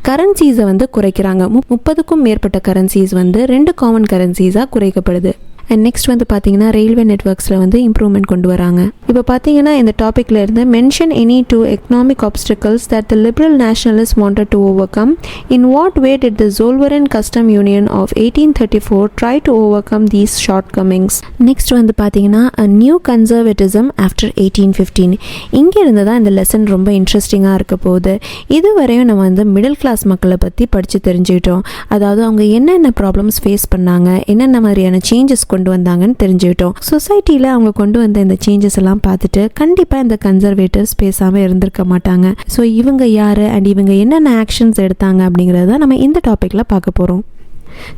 கரன்சிஸை வந்து குறைக்கிறாங்க. 30க்கும் மேற்பட்ட கரன்சிஸ் வந்து 2 காமன் கரன்சிஸாக குறைக்கப்படுது. அண்ட் நெக்ஸ்ட் வந்து பார்த்தீங்கன்னா ரயில்வே நெட்ஒர்க்ஸில் வந்து இம்ப்ரூவ்மெண்ட் கொண்டு வராங்க. இப்போ பார்த்தீங்கன்னா இந்த டாப்பிக்கில் இருந்து mention any 2 economic obstacles that the liberal nationalist wanted to overcome. In what way did the Zollverein customs union of 1834 try to overcome these shortcomings. Next வந்து பார்த்தீங்கன்னா அ நியூ கன்சர்வேட்டிசம் ஆஃப்டர் 1815. இங்கே இருந்து தான் இந்த lesson ரொம்ப இன்ட்ரெஸ்டிங்காக இருக்க போகுது. இதுவரையும் நம்ம வந்து மிடில் கிளாஸ் மக்களை பற்றி படித்து தெரிஞ்சுக்கிட்டோம். அதாவது அவங்க என்னென்ன ப்ராப்ளம்ஸ் ஃபேஸ் பண்ணாங்க, என்னென்ன மாதிரியான சேஞ்சஸ் கொண்டு வந்தாங்கன்னு தெரிஞ்சுக்கிட்டோம். சொசைட்டியில் அவங்க கொண்டு வந்த இந்த சேஞ்சஸ் எல்லாம் பார்த்துட்டு கண்டிப்பாக இந்த கன்சர்வேட்டிவ்ஸ் பேசாமல் இருந்திருக்க மாட்டாங்க. ஸோ இவங்க யார் அண்ட் இவங்க என்னென்ன ஆக்ஷன்ஸ் எடுத்தாங்க அப்படிங்கிறத நம்ம இந்த டாப்பிக்கில் பார்க்க போகிறோம்.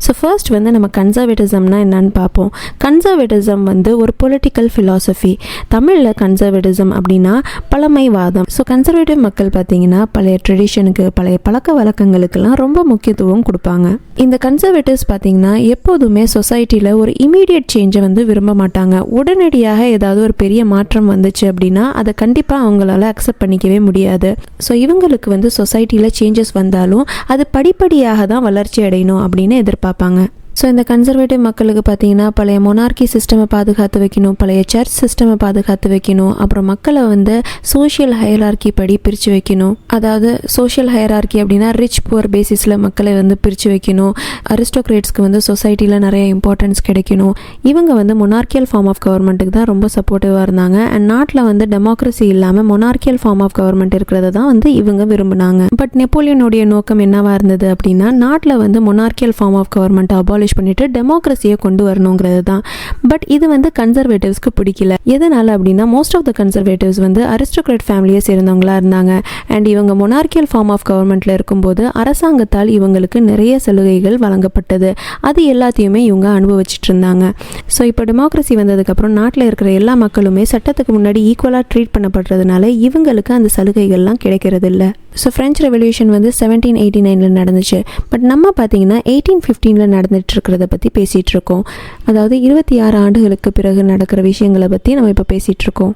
ஸோ ஃபர்ஸ்ட் வந்து நம்ம கன்சர்வேட்டிசம்னா என்னன்னு பார்ப்போம். கன்சர்வேட்டிசம் வந்து ஒரு பொலிட்டிக்கல் ஃபிலாசபி. தமிழில் கன்சர்வேட்டிசம் அப்படின்னா பழமைவாதம். ஸோ கன்சர்வேட்டிவ் மக்கள் பார்த்தீங்கன்னா பழைய ட்ரெடிஷனுக்கு, பழைய பழக்க வழக்கங்களுக்கெல்லாம் ரொம்ப முக்கியத்துவம் கொடுப்பாங்க. இந்த கன்சர்வேட்டிவ்ஸ் பார்த்தீங்கன்னா எப்போதுமே சொசைட்டியில் ஒரு இமீடியட் சேஞ்சை வந்து விரும்ப மாட்டாங்க. உடனடியாக ஏதாவது ஒரு பெரிய மாற்றம் வந்துச்சு அப்படின்னா அதை கண்டிப்பாக அவங்களால அக்செப்ட் பண்ணிக்கவே முடியாது. ஸோ இவங்களுக்கு வந்து சொசைட்டியில் சேஞ்சஸ் வந்தாலும் அது படிப்படியாக தான் வளர்ச்சி அடையணும் அப்படின்னு எதிர்பார்ப்பாங்க. ஸோ இந்த கன்சர்வேட்டிவ் மக்களுக்கு பார்த்தீங்கன்னா பழைய மொனார்கி சிஸ்டமை பாதுகாத்து வைக்கணும், பழைய சர்ச் சிஸ்டமை பாதுகாத்து வைக்கணும், அப்புறம் மக்களை வந்து சோஷியல் ஹையரார்கி படி பிரித்து வைக்கணும். அதாவது சோஷியல் ஹையரார்கி அப்படின்னா ரிச் புவர் பேசிஸில் மக்களை வந்து பிரித்து வைக்கணும். அரிஸ்டோக்ரேட்ஸ்க்கு வந்து சொசைட்டியில் நிறைய இம்பார்ட்டன்ஸ் கிடைக்கணும். இவங்க வந்து மொனார்கியல் ஃபார்ம் ஆஃப் கவர்மெண்ட்டுக்கு தான் ரொம்ப சப்போர்ட்டிவாக இருந்தாங்க. அண்ட் நாட்டில் வந்து டெமோக்ரஸி இல்லாமல் மொனார்கியல் ஃபார்ம் ஆஃப் கவர்மெண்ட் இருக்கிறத தான் வந்து இவங்க விரும்பினாங்க. பட் நெப்போலியனுடைய நோக்கம் என்னவா இருந்தது அப்படின்னா நாட்டில் வந்து monarchial form of government abolish பண்ணிட்டு டெமோக்ரஸியை கொண்டு வரணுங்கிறது தான். பட் இது வந்து கன்சர்வேட்டிவ்ஸ்க்கு பிடிக்கல. எதனால அப்படின்னா மோஸ்ட் ஆஃப் த கன்சர்வேட்டிவ்ஸ் வந்து அரிஸ்டோக்ராட் ஃபேமிலியை சேர்ந்தவங்களா இருந்தாங்க. அண்ட் இவங்க மொனார்கியல் ஃபார்ம் ஆஃப் கவர்மெண்ட்ல இருக்கும்போது அரசாங்கத்தால் இவங்களுக்கு நிறைய சலுகைகள் வழங்கப்பட்டது. அது எல்லாத்தையுமே இவங்க அனுபவிச்சுட்டு இருந்தாங்க. ஸோ இப்போ டெமோக்ரஸி வந்ததுக்கப்புறம் நாட்டில் இருக்கிற எல்லா மக்களுமே சட்டத்துக்கு முன்னாடி ஈக்குவலாக ட்ரீட் பண்ணப்படுறதுனால இவங்களுக்கு அந்த சலுகைகள்லாம் கிடைக்கிறது இல்லை. ஸோ ஃப்ரெஞ்ச் ரெவல்யூஷன் வந்து 1789 நடந்துச்சு. பட் நம்ம பார்த்தீங்கன்னா 1815 நடந்துட்டு இருக்கிறத பற்றி பேசிகிட்டு இருக்கோம். அதாவது 26 ஆண்டுகளுக்கு பிறகு நடக்கிற விஷயங்களை பற்றி நம்ம இப்போ பேசிகிட்டு இருக்கோம்.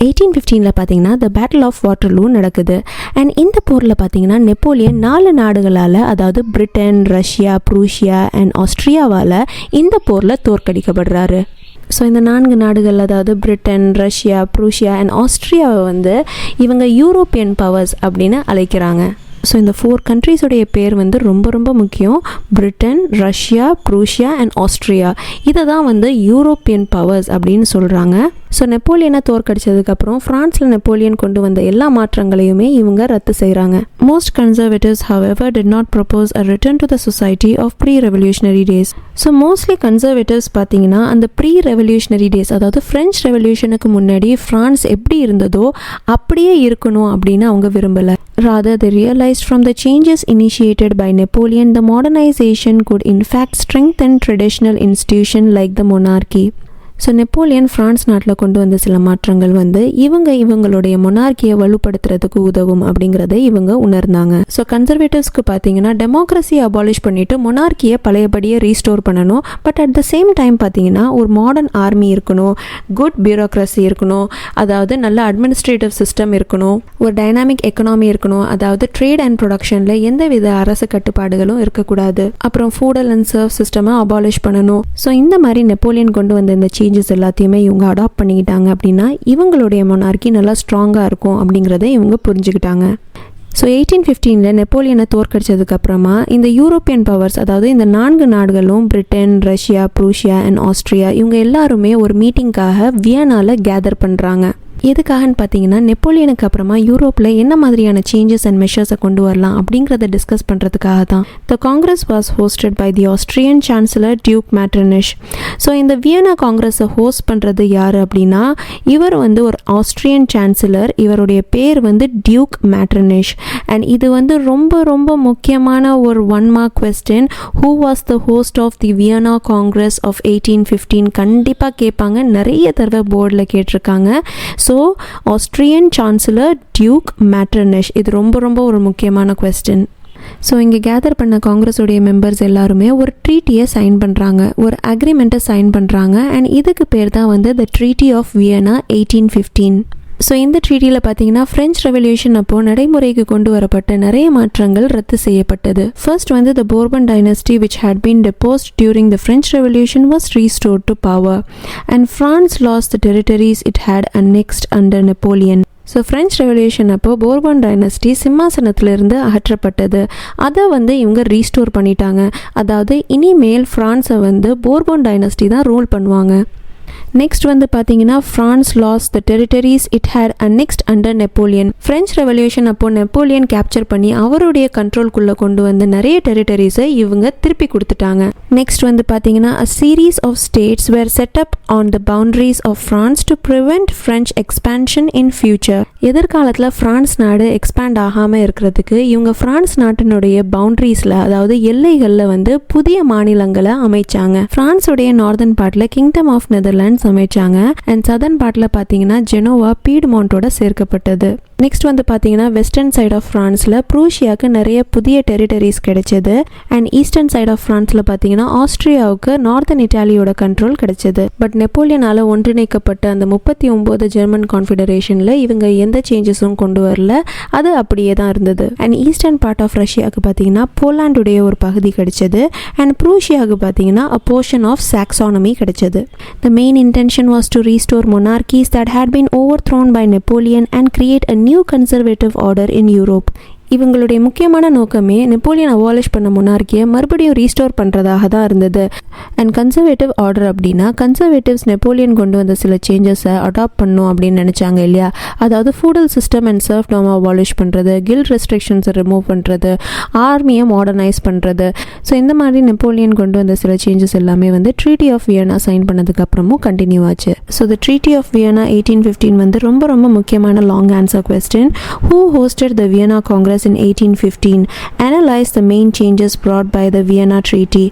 1815 பார்த்தீங்கன்னா த பேட்டில் ஆஃப் வாட்டர்லூ நடக்குது. அண்ட் இந்த போரில் பார்த்தீங்கன்னா நெப்போலியன் 4 நாடுகளால், அதாவது பிரிட்டன், ரஷ்யா, ப்ரூஷியா அண்ட் ஆஸ்திரியாவால் இந்த போரில் தோற்கடிக்கப்படுறாரு. ஸோ இந்த 4 நாடுகள், அதாவது பிரிட்டன், ரஷ்யா, ப்ரூஷியா அண்ட் ஆஸ்திரியாவை வந்து இவங்க யூரோப்பியன் பவர்ஸ் அப்படின்னு அழைக்கிறாங்க. ஸோ இந்த 4 கண்ட்ரீஸுடைய பேர் வந்து ரொம்ப ரொம்ப முக்கியம். Britain, Russia, Prussia and Austria. இதை தான் வந்து யூரோப்பியன் பவர்ஸ் அப்படின்னு சொல்கிறாங்க. ஸோ நெப்போலியனை தோற்கடிச்சதுக்கப்புறம் ஃப்ரான்ஸில் நெப்போலியன் கொண்டு வந்த எல்லா மாற்றங்களையுமே இவங்க ரத்து செய்கிறாங்க. Most conservatives however did not propose a return to the society of pre-revolutionary days. So mostly conservatives பார்த்தீங்கன்னா அந்த ப்ரீ-ரெவல்யூஷனரி டேஸ், அதாவது ஃப்ரெஞ்ச் ரெவல்யூஷனுக்கு முன்னாடி ஃப்ரான்ஸ் எப்படி இருந்ததோ அப்படியே இருக்கணும் அப்படின்னு அவங்க விரும்பலை. Rather, they realized from the changes initiated by Napoleon, the modernization could in fact strengthen traditional institutions like the monarchy. So Napoleon France நாட்டில் கொண்டு வந்த சில மாற்றங்கள் வந்து இவங்களுடைய மொனார்கியை வலுப்படுத்துறதுக்கு உதவும் அப்படிங்கிறத இவங்க உணர்ந்தாங்க. ஸோ கன்சர்வேட்டிவ்ஸ்க்கு பார்த்தீங்கன்னா டெமோக்ரஸியை அபாலிஷ் பண்ணிட்டு மொனார்கியை பழையபடியே ரீஸ்டோர் பண்ணணும். But at the same time பார்த்தீங்கன்னா ஒரு மாடர்ன் ஆர்மி இருக்கணும், குட் பியூரோக்ரஸி இருக்கணும், அதாவது நல்ல அட்மினிஸ்ட்ரேட்டிவ் சிஸ்டம் இருக்கணும், ஒரு டைனாமிக் எக்கனாமி இருக்கணும், அதாவது ட்ரேட் அண்ட் ப்ரொடக்ஷனில் எந்தவித அரசு கட்டுப்பாடுகளும் இருக்கக்கூடாது, அப்புறம் ஃபூடல் அண்ட் சர்வ் சிஸ்டமை அபாலிஷ் பண்ணணும். ஸோ இந்த மாதிரி நெப்போலியன் கொண்டு வந்த இந்த எல்லாத்தையுமே இவங்க அடாப்ட் பண்ணிக்கிட்டாங்க அப்படின்னா இவங்களுடைய மொனார்கி நல்லா ஸ்ட்ராங்காக இருக்கும் அப்படிங்கிறத இவங்க புரிஞ்சுக்கிட்டாங்க. ஸோ 1815 நெப்போலியனை தோற்கடிச்சதுக்கு அப்புறமா இந்த யூரோப்பியன் பவர்ஸ், அதாவது இந்த 4 நாடுகளும் Britain, Russia, Prussia and Austria, இவங்க எல்லாருமே ஒரு மீட்டிங்காக வியனால கேதர் பண்ணுறாங்க. எதுக்காகன்னு பார்த்தீங்கன்னா நெப்போலியனுக்கு அப்புறமா யூரோப்பில் என்ன மாதிரியான சேஞ்சஸ் அண்ட் மெஷர்ஸை கொண்டு வரலாம் அப்படிங்கிறத டிஸ்கஸ் பண்ணுறதுக்காக தான். The congress was hosted by the Austrian chancellor duke Metternich. So இந்த வியனா காங்கிரஸை ஹோஸ்ட் பண்ணுறது யார் அப்படின்னா இவர் வந்து ஒரு ஆஸ்திரியன் சான்சலர். இவருடைய பேர் வந்து டியூக் மேட்டர்னிஷ். அண்ட் இது வந்து ரொம்ப ரொம்ப முக்கியமான ஒரு 1 mark question. Who was the host of the Vienna Congress of 1815? கண்டிப்பாக கேட்பாங்க, நிறைய தடவை போர்டில் கேட்டிருக்காங்க. So Austrian chancellor duke Metternich, இது ரொம்ப ரொம்ப ஒரு முக்கியமான கொஸ்டின். ஸோ இங்கே கேதர் பண்ண காங்கிரஸுடைய மெம்பர்ஸ் எல்லாருமே ஒரு ட்ரீட்டியை சைன் பண்ணுறாங்க, ஒரு அக்ரிமெண்ட்டை சைன் பண்ணுறாங்க. அண்ட் இதுக்கு பேர் தான் வந்து the treaty of Vienna 1815. So இந்த ட்ரீட்டியில் பார்த்தீங்கன்னா ஃப்ரெஞ்ச் ரெவல்யூஷன் அப்போது நடைமுறைக்கு கொண்டு வரப்பட்ட நிறைய மாற்றங்கள் ரத்து செய்யப்பட்டது. ஃபர்ஸ்ட் வந்து the Bourbon dynasty which had been deposed during the French revolution was restored to power and France lost the territories it had annexed under Napoleon. So French revolution அப்போ போர்பன் டைனஸ்டி சிம்மாசனத்திலிருந்து அகற்றப்பட்டது. அதை வந்து இவங்க restore பண்ணிட்டாங்க. அதாவது இனிமேல் ஃப்ரான்ஸை வந்து போர்பன் டைனஸ்டி தான் ரூல் பண்ணுவாங்க. நெக்ஸ்ட் வந்து பார்த்தீங்கன்னா France loss the territories it had annexed under Napoleon. French revolution அப்போ நெப்போலியன் கேப்சர் பண்ணி அவருடைய கண்ட்ரோல்குள்ளே கொண்டு வந்து நிறைய டெரிட்டரிஸை இவங்க திருப்பி கொடுத்துட்டாங்க. நெக்ஸ்ட் வந்து பார்த்தீங்கன்னா a series of states were set up on the boundaries of France to prevent French expansion in future. எதிர்காலத்தில் ஃப்ரான்ஸ் நாடு எக்ஸ்பேண்ட் ஆகாமல் இருக்கிறதுக்கு இவங்க ஃப்ரான்ஸ் நாட்டினுடைய பவுண்டரிஸில் அதாவது எல்லைகளில் வந்து புதிய மாநிலங்களை அமைச்சாங்க. ஃப்ரான்ஸுடைய நார்தன் பார்ட்டில் கிங்டம் ஆஃப் நெதர்லாண்ட்ஸ் அமைச்சாங்க அண்ட் சதர்ன் பார்ட்டில் பார்த்தீங்கன்னா ஜெனோவா பீட்மோண்டோட சேர்க்கப்பட்டது. நெக்ஸ்ட் வந்து பார்த்தீங்கன்னா வெஸ்டர்ன் சைட் ஆஃப் ஃப்ரான்ஸில் ப்ரூஷியாவுக்கு நிறைய புதிய டெரிட்டரிஸ் கிடைச்சது அண்ட் ஈஸ்டர்ன் சைட் ஆஃப் ஃப்ரான்ஸில் பார்த்தீங்கன்னா ஆஸ்திரியாவுக்கு நார்தன் இட்டாலியோட கண்ட்ரோல் கிடைச்சது. பட் நெப்போலியனால் ஒன்றிணைக்கப்பட்ட அந்த 39 ஜெர்மன் கான்ஃபெடரேஷனில் இவங்க எந்த சேஞ்சஸும் கொண்டு வரல, அது அப்படியே தான் இருந்தது. அண்ட் ஈஸ்டர்ன் பார்ட் ஆஃப் ரஷ்யாவுக்கு பார்த்தீங்கன்னா போலாண்டுடைய ஒரு பகுதி கிடைச்சது அண்ட் ப்ரூஷியாவுக்கு பார்த்தீங்கன்னா a portion of Saxony கிடைச்சது. The main intention was to restore monarchies that had been overthrown by Napoleon and create a new conservative order in Europe. இவங்களுடைய முக்கியமான நோக்கமே நெப்போலியன் அபாலிஷ் பண்ண மொனார்க்கியை மறுபடியும் ரீஸ்டோர் பண்ணுறதாக தான் இருந்தது. அண்ட் கன்சர்வேட்டிவ் ஆர்டர் அப்படின்னா conservatives Napoleon கொண்டு வந்த சில சேஞ்சஸை அடாப்ட் பண்ணும் அப்படின்னு நினச்சாங்க இல்லையா. அதாவது ஃபூடல் சிஸ்டம் அண்ட் சர்ஃப்டம் அபாலிஷ் பண்ணுறது, கில்ட் ரெஸ்ட்ரிக்ஷன்ஸை ரிமூவ் பண்ணுறது, ஆர்மியை மாடர்னைஸ் பண்ணுறது. ஸோ இந்த மாதிரி நெப்போலியன் கொண்டு வந்த சில சேஞ்சஸ் எல்லாமே வந்து ட்ரீட்டி ஆஃப் வியனா சைன் பண்ணதுக்கு அப்புறமும் கண்டினியூ ஆச்சு. So the treaty of Vienna 1815 வந்து ரொம்ப ரொம்ப முக்கியமான long answer question. Who hosted the வியனா Congress in 1815? Analyze the main changes brought by the Vienna Treaty.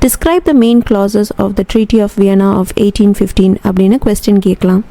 Describe the main clauses of the Treaty of Vienna of 1815 அப்படின்னு question கேட்கலாம்.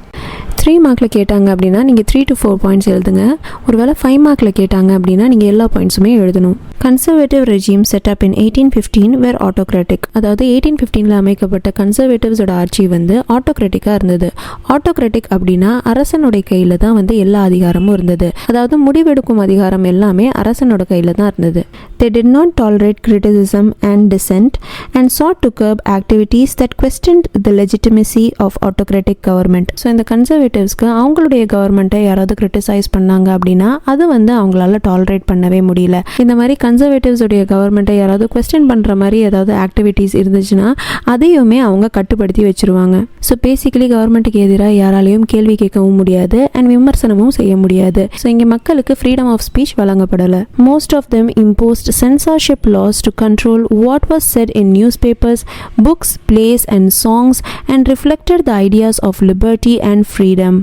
3 மார்க்கில் கேட்டாங்க அப்படின்னா நீங்கள் 3 to 4 பாயிண்ட்ஸ் எழுதுங்க. ஒருவேளை 5 மார்க்கில் கேட்டாங்க அப்படின்னா நீங்கள் எல்லா பாயிண்ட்ஸுமே எழுதணும். கன்சர்வேட்டிவ் ரெஜிம் செட்டப் இன் 1815 வேர் ஆட்டோக்ராட்டிக். அதாவது 1815 அமைக்கப்பட்ட கன்சர்வேட்டிவ்ஸோட ஆட்சி வந்து ஆட்டோக்ராட்டிக்காக இருந்தது. ஆட்டோக்ராட்டிக் அப்படின்னா அரசனுடைய கையில் தான் வந்து எல்லா அதிகாரமும் இருந்தது. அதாவது முடிவெடுக்கும் அதிகாரம் எல்லாமே அரசனோட கையில் தான் இருந்தது. They did not tolerate criticism and dissent and sought to curb activities that questioned the legitimacy of autocratic government. So இந்த கன்சர்வேட்டிவ்ஸ்க்கு அவங்களுடைய கவர்மெண்ட்டை யாராவது கிரிட்டிசைஸ் பண்ணாங்க அப்படின்னா அது வந்து அவங்களால டாலரேட் பண்ணவே முடியல. இந்த மாதிரி கன்சர்வேட்டிவ்ஸுடைய கவர்மெண்ட்டை யாராவது கொஸ்டின் பண்ணுற மாதிரி ஏதாவது ஆக்டிவிட்டீஸ் இருந்துச்சுன்னா அதையுமே அவங்க கட்டுப்படுத்தி வச்சுருவாங்க. ஸோ பேசிக்கலி கவர்மெண்ட்டுக்கு எதிராக யாராலையும் கேள்வி கேட்கவும் முடியாது அண்ட் விமர்சனமும் செய்ய முடியாது. ஸோ இங்கே மக்களுக்கு ஃப்ரீடம் ஆஃப் ஸ்பீச் வழங்கப்படலை. Most of them imposed censorship laws to control what was said in newspapers, books, plays and songs and reflected the ideas of liberty and freedom.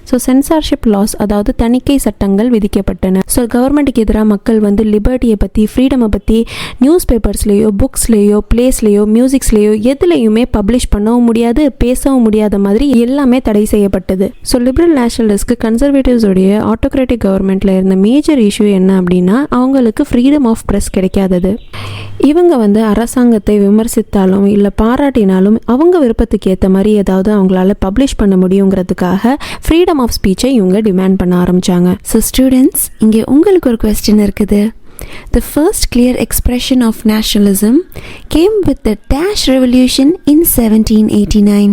So censorship laws அதாவது தணிக்கை சட்டங்கள் விதிக்கப்பட்டன. So கவர்மெண்ட்டுக்கு எதிராக மக்கள் வந்து லிபர்ட்டியை பற்றி, ஃப்ரீடமை பற்றி நியூஸ் பேப்பர்ஸ்லேயோ, புக்ஸ்லேயோ, பிளேஸ்லேயோ, மியூசிக்ஸ்லேயோ எதுலேயுமே பப்ளிஷ் பண்ணவும் முடியாது, பேசவும் முடியாத மாதிரி எல்லாமே தடை செய்யப்பட்டது. ஸோ லிபரல் நேஷனலிஸ்ட்க்கு கன்சர்வேட்டிவ்ஸோடைய ஆட்டோக்ராட்டிக் கவர்மெண்ட்டில் இருந்த மேஜர் இஷ்யூ என்ன அப்படின்னா அவங்களுக்கு ஃப்ரீடம் ஆஃப் ப்ரெஸ் கிடைக்காதது. இவங்க வந்து அரசாங்கத்தை விமர்சித்தாலும் இல்லை பாராட்டினாலும் அவங்க விருப்பத்துக்கு ஏற்ற மாதிரி ஏதாவது அவங்களால பப்ளிஷ் பண்ண முடியுங்கிறதுக்காக ஃப்ரீடம் ஆஃப் ஸ்பீச்சை இவங்க டிமாண்ட் பண்ண ஆரம்பிச்சாங்க. ஸோ ஸ்டூடெண்ட்ஸ், இங்கே உங்களுக்கு ஒரு கொஸ்டின் இருக்குது. The first clear expression of nationalism came with the Dash Revolution in 1789.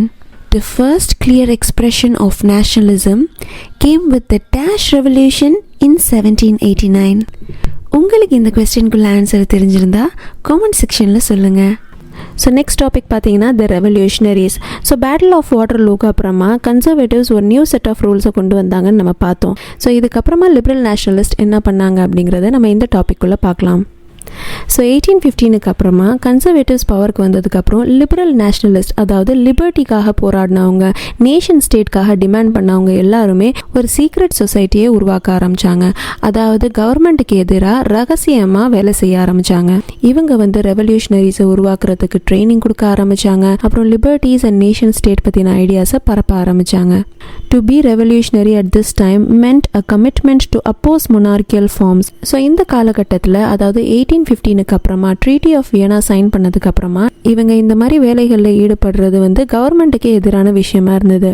The first clear expression of nationalism came with the Dash Revolution in 1789. உங்களுக்கு இந்த கொஸ்டினுக்குள்ள ஆன்சர் தெரிஞ்சிருந்தா காமெண்ட் செக்ஷனில் சொல்லுங்கள். ஸோ நெக்ஸ்ட் டாபிக் பார்த்தீங்கன்னா த ரெவல்யூஷனரிஸ். ஸோ பேட்டில் ஆஃப் வாட்டர்லூக்கு அப்புறமா conservatives ஒரு new set of ரூல்ஸை கொண்டு வந்தாங்கன்னு நம்ம பார்த்தோம். ஸோ இதுக்கப்புறமா லிபரல் நேஷனலிஸ்ட் என்ன பண்ணாங்க அப்படிங்கிறத நம்ம இந்த டாபிக்குள்ளே பார்க்கலாம். ஸோ 1815 அப்புறமா கன்சர்வேட்டிவ்ஸ் பவருக்கு வந்ததுக்கப்புறம் லிபரல் நேஷனலிஸ்ட் அதாவது லிபர்ட்டிக்காக போராடினவங்க, நேஷன் ஸ்டேட்காக டிமாண்ட் பண்ணவங்க எல்லாருமே ஒரு சீக்ரெட் சொசைட்டியை உருவாக்க ஆரம்பித்தாங்க. அதாவது கவர்மெண்ட்டுக்கு எதிராக ரகசியமாக வேலை செய்ய ஆரம்பித்தாங்க. இவங்க வந்து ரெவல்யூஷனரிஸை உருவாக்குறதுக்கு ட்ரைனிங் கொடுக்க ஆரம்பித்தாங்க. அப்புறம் லிபர்ட்டிஸ் அண்ட் நேஷன் ஸ்டேட் பற்றின ஐடியாஸை பரப்ப ஆரம்பித்தாங்க. To be revolutionary at this time meant a commitment to oppose monarchical forms. So இந்த காலகட்டத்தில் அதாவது 1815 அப்புறமா ட்ரீட்டி ஆஃப் வியனா சைன் பண்ணதுக்கு அப்புறமா இவங்க இந்த மாதிரி வேலைகளில் ஈடுபடுறது வந்து கவர்மெண்ட்டுக்கு எதிரான விஷயமா இருந்தது.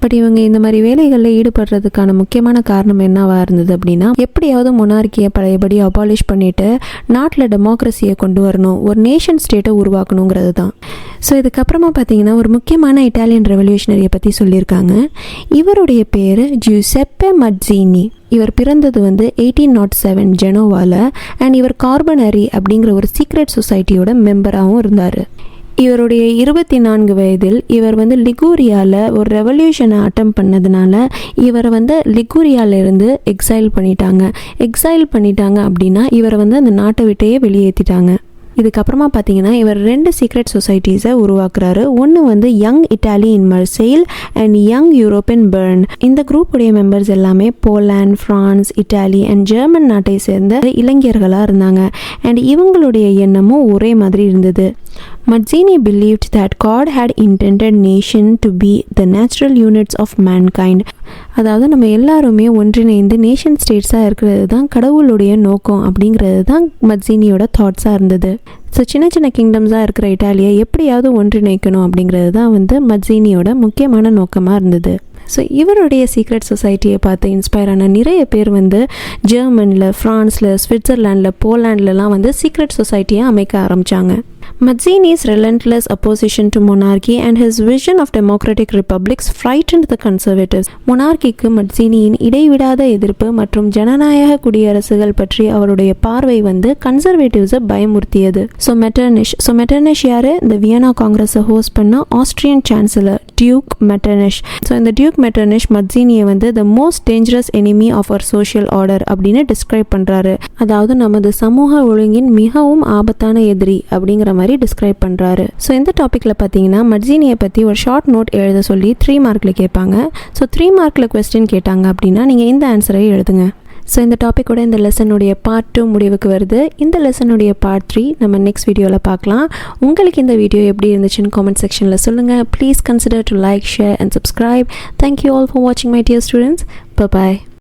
பட் இவங்க இந்த மாதிரி வேலைகளில் ஈடுபடுறதுக்கான முக்கியமான காரணம் என்னவா இருந்தது அப்படின்னா எப்படியாவது மொனார்கியை பழையபடி அபாலிஷ் பண்ணிட்டு நாட்டில் டெமோக்ரஸியை கொண்டு வரணும், ஒரு நேஷன் ஸ்டேட்டை உருவாக்கணுங்கிறது தான். ஸோ இதுக்கப்புறமா பார்த்தீங்கன்னா ஒரு முக்கியமான இட்டாலியன் ரெவல்யூஷனரியை பற்றி சொல்லியிருக்காங்க. இவருடைய பேர் ஜூசெப்பே மட்ஸினி. இவர் பிறந்தது வந்து 1807 ஜெனோவாவில் அண்ட் இவர் கார்பனரி அப்படிங்கிற ஒரு சீக்ரெட் சொசைட்டியோட மெம்பராகவும் இருந்தார். இவருடைய 24 வயதில் இவர் லிகூரியாவில் ஒரு ரெவல்யூஷனை அட்டம் பண்ணதுனால இவரை லிகூரியாவிலிருந்து எக்ஸைல் பண்ணிட்டாங்க அப்படின்னா இவரை அந்த நாட்டை விட்டையே வெளியேற்றிட்டாங்க. இதுக்கப்புறமா பார்த்தீங்கன்னா இவர் 2 சீக்ரெட் சொசைட்டிஸை உருவாக்குறாரு. ஒன்று young Italy in Marseille and young Europe in Bern. இந்த குரூப்புடைய மெம்பர்ஸ் எல்லாமே Poland, France, Italy and German நாட்டை சேர்ந்த இளைஞர்களாக இருந்தாங்க. அண்ட் இவங்களுடைய எண்ணமும் ஒரே மாதிரி இருந்தது. Mazzini believed that God had intended nation to be the natural units of mankind. அதாவது நம்ம எல்லாருமே ஒன்றிணைந்து நேஷன் ஸ்டேட்ஸாக இருக்கிறது தான் கடவுளுடைய நோக்கம் அப்படிங்கிறது தான் மட்ஸினியோட தாட்ஸாக இருந்தது. ஸோ சின்ன சின்ன கிங்டம்ஸாக இருக்கிற இட்டாலியை எப்படியாவது ஒன்றிணைக்கணும் அப்படிங்கிறது தான் மட்ஸினியோட முக்கியமான நோக்கமாக இருந்தது. ஸோ இவருடைய சீக்ரெட் சொசைட்டியை பார்த்து இன்ஸ்பயர் ஆன நிறைய பேர் ஜெர்மனில், ஃப்ரான்ஸில், ஸ்விட்சர்லாண்டில், போலாண்ட்லலாம் சீக்ரெட் சொசைட்டியை அமைக்க ஆரம்பித்தாங்க. Mazzini's relentless opposition to monarchy and his vision of democratic republics frightened the conservatives. மொனார்க்கிக்கு மட்ஸினியின் இடைவிடாத எதிர்ப்பு மற்றும் ஜனநாயக குடியரசுகள் பற்றி அவருடைய பார்வை கன்சர்வேட்டிவ்ஸை பயமுறுத்தியது. மெட்டர்னிஷ் யாரு? இந்த வியனா காங்கிரஸை ஹோஸ்ட் பண்ண ஆஸ்ட்ரியன் சான்சலர் டியூக் மெட்டர்னிஷ். இந்த டியூக் மெட்டர்னிஷ் மட்ஸினியை the most dangerous enemy of our social order அப்படின்னு டிஸ்கிரைப் பண்ணுறாரு. அதாவது நமது சமூக ஒழுங்கின் மிகவும் ஆபத்தான எதிரி அப்படிங்கிற மாதிரி டிஸ்கிரைப் பண்ணுறாரு. ஸோ இந்த டாப்பிக்கில் பார்த்தீங்கன்னா மட்ஸினியை பற்றி ஒரு ஷார்ட் நோட் எழுத சொல்லி 3 மார்க்கில் கேட்பாங்க. ஸோ 3 மார்க்கில் கொஸ்டின் கேட்டாங்க அப்படின்னா நீங்கள் இந்த ஆன்சரை எழுதுங்க. ஸோ இந்த டாப்பிக்கோட இந்த லெசனுடைய பார்ட் 2 முடிவுக்கு வருது. இந்த லெசனுடைய பார்ட் 3 நம்ம நெக்ஸ்ட் வீடியோவில் பார்க்கலாம். உங்களுக்கு இந்த வீடியோ எப்படி இருந்துச்சுன்னு காமெண்ட் செக்ஷனில் சொல்லுங்கள். Please consider to like, share and subscribe. Thank you all for வாட்சிங் மை டியர் ஸ்டூடெண்ட்ஸ். பை.